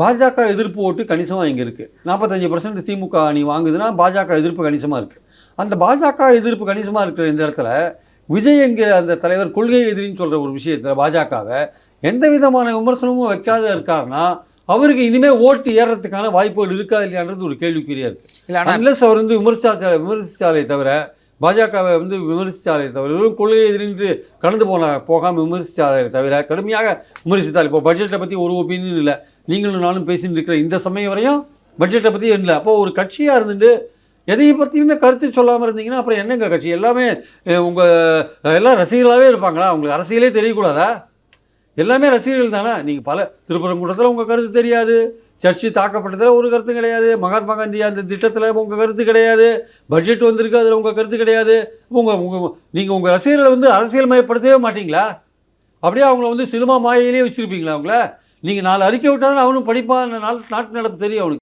பாஜக எதிர்ப்பு ஓட்டு கணிசமாக இங்கே இருக்குது. 45% திமுக அணி வாங்குதுன்னா பாஜக எதிர்ப்பு கணிசமாக இருக்குது. அந்த பாஜக எதிர்ப்பு கணிசமாக இருக்கிற இந்த இடத்துல விஜய் என்கிற அந்த தலைவர் கொள்கை எதிரின்னு சொல்கிற ஒரு விஷயத்தில் பாஜகவை எந்த விதமான விமர்சனமும் வைக்காத இருக்காருன்னா அவருக்கு இனிமேல் ஓட்டு ஏறதுக்கான வாய்ப்புகள் இருக்கா இல்லையான்றது ஒரு கேள்விக்குறியாக இருக்குது. இல்லை அன்லெஸ் அவர் விமர்சிச்சாலே தவிர பாஜகவை விமர்சித்தாலே தவிர வெறும் கொள்கை எதிரின்று கடந்து போகாமல் விமர்சித்தாலே தவிர கடுமையாக விமர்சித்தால் இப்போ பட்ஜெட்டை பற்றி ஒரு ஒப்பீனியன் இல்லை. நீங்களும் நானும் பேசிட்டு இருக்கிற இந்த சமயம் வரையும் பட்ஜெட்டை பற்றி இல்லை. அப்போது ஒரு கட்சியாக இருந்துட்டு எதையை பற்றியுமே கருத்து சொல்லாமல் இருந்தீங்கன்னா அப்புறம் என்னங்க கட்சி? எல்லாமே உங்கள் எல்லாம் ரசிகர்களாகவே இருப்பாங்களா? உங்களுக்கு அரசியலே தெரியக்கூடாதா? எல்லாமே ரசிகர்கள் தானே. நீங்கள் பல திருப்பரங்குன்றத்தில் உங்கள் கருத்து தெரியாது, சர்ச்சு தாக்கப்பட்டதில் ஒரு கருத்து கிடையாது, மகாத்மா காந்தி அந்த திட்டத்தில் உங்கள் கருத்து கிடையாது, பட்ஜெட் வந்திருக்கு அதில் உங்கள் கருத்து கிடையாது. நீங்கள் உங்கள் ரசிகர்களை அரசியல் மயப்படுத்தவே மாட்டிங்களா? அப்படியே அவங்கள சினிமா மாயிலே வச்சுருப்பீங்களா? அவங்கள நீங்கள் 4 அறிக்கை விட்டாலும் அவனும் படிப்பான், நாட்டு நடப்பு தெரியும் அவனுக்கு.